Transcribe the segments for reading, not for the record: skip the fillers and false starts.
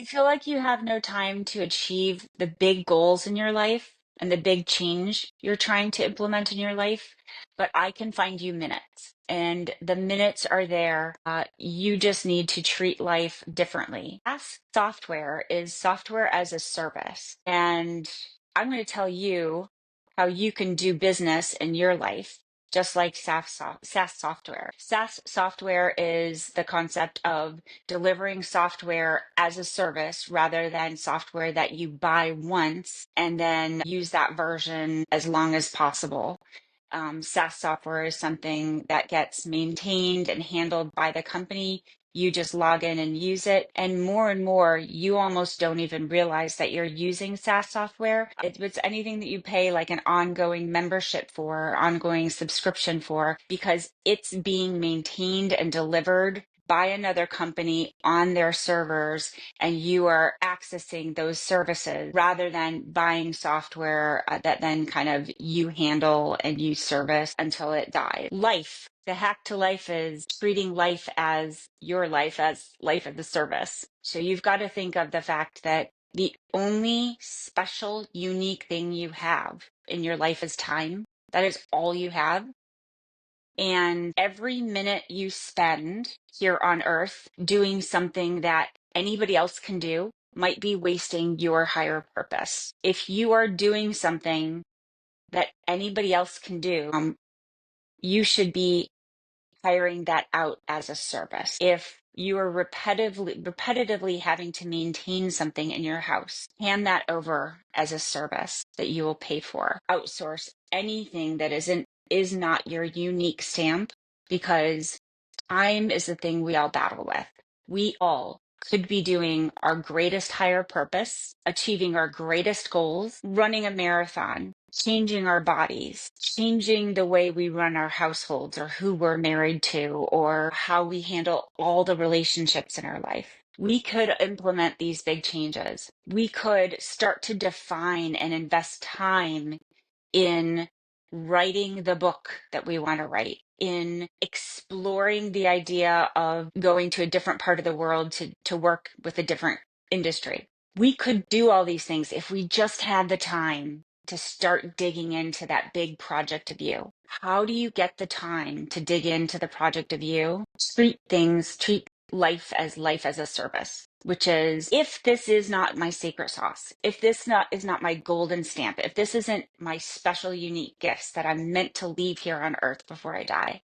feel like you have no time to achieve the big goals in your life and the big change you're trying to implement in your life, but I can find you minutes. And the minutes are there. You just need to treat life differently. SaaS software is software as a service. And I'm going to tell you how you can do business in your life just like SaaS software. SaaS software is the concept of delivering software as a service rather than software that you buy once and then use that version as long as possible. SaaS software is something that gets maintained and handled by the company. You just log in and use it. And more, you almost don't even realize that you're using SaaS software. It's anything that you pay like an ongoing membership for, ongoing subscription for, because it's being maintained and delivered by another company on their servers, and you are accessing those services rather than buying software that then kind of you handle and you service until it dies. The hack to life is treating life as your life, as life as a service. So you've got to think of the fact that the only special, unique thing you have in your life is time. That is all you have. And every minute you spend here on earth doing something that anybody else can do might be wasting your higher purpose. If you are doing something that anybody else can do, you should be hiring that out as a service. If you are repetitively having to maintain something in your house, hand that over as a service that you will pay for. Outsource anything that is not your unique stamp, because time is the thing we all battle with. We all could be doing our greatest higher purpose, achieving our greatest goals, running a marathon, changing our bodies, changing the way we run our households or who we're married to or how we handle all the relationships in our life. We could implement these big changes. We could start to define and invest time in writing the book that we want to write, in exploring the idea of going to a different part of the world to work with a different industry. We could do all these things if we just had the time to start digging into that big project of you. How do you get the time to dig into the project of you? Treat life as a service, which is, if this is not my secret sauce, if is not my golden stamp, if this isn't my special unique gifts that I'm meant to leave here on earth before I die,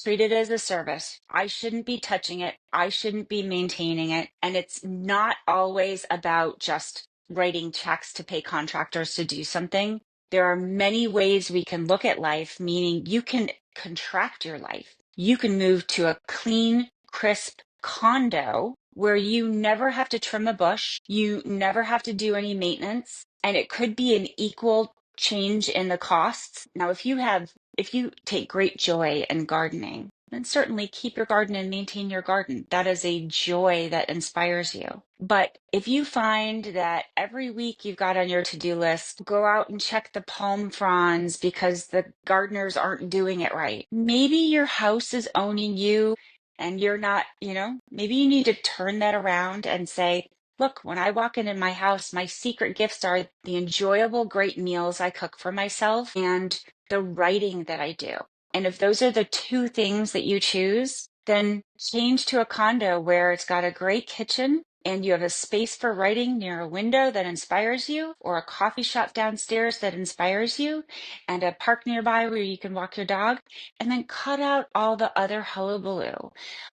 treat it as a service. I shouldn't be touching it. I shouldn't be maintaining it. And it's not always about just writing checks to pay contractors to do something. There are many ways we can look at life, meaning you can contract your life. You can move to a clean, crisp condo where you never have to trim a bush. You never have to do any maintenance. And it could be an equal change in the costs. Now, if you take great joy in gardening, then certainly keep your garden and maintain your garden. That is a joy that inspires you. But if you find that every week you've got on your to-do list, go out and check the palm fronds because the gardeners aren't doing it right, maybe your house is owning you and you're not, maybe you need to turn that around and say, look, when I walk in my house, my secret gifts are the enjoyable, great meals I cook for myself and the writing that I do. And if those are the two things that you choose, then change to a condo where it's got a great kitchen and you have a space for writing near a window that inspires you, or a coffee shop downstairs that inspires you, and a park nearby where you can walk your dog, and then cut out all the other hullabaloo.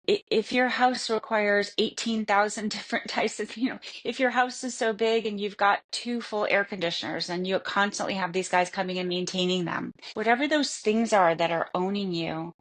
If your house requires 18,000 different types of, if your house is so big and you've got two full air conditioners and you constantly have these guys coming and maintaining them, whatever those things are that are owning you,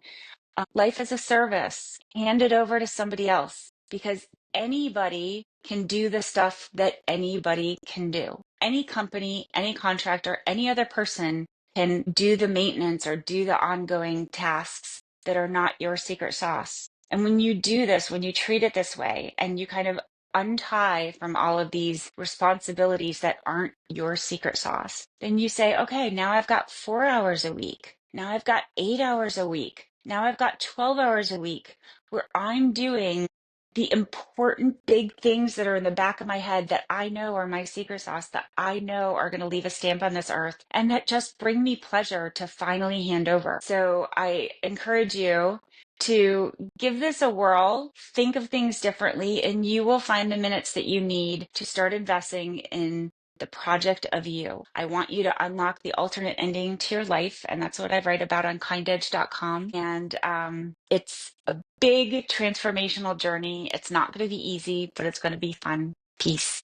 life as a service, hand it over to somebody else, because anybody can do the stuff that anybody can do. Any company, any contractor, any other person can do the maintenance or do the ongoing tasks that are not your secret sauce. And when you do this, when you treat it this way, and you kind of untie from all of these responsibilities that aren't your secret sauce, then you say, okay, now I've got 4 hours a week. Now I've got 8 hours a week. Now I've got 12 hours a week where I'm doing the important big things that are in the back of my head that I know are my secret sauce, that I know are going to leave a stamp on this earth and that just bring me pleasure to finally hand over. So I encourage you to give this a whirl, think of things differently, and you will find the minutes that you need to start investing in the project of you. I want you to unlock the alternate ending to your life. And that's what I write about on kindedge.com. And it's a big transformational journey. It's not going to be easy, but it's going to be fun. Peace.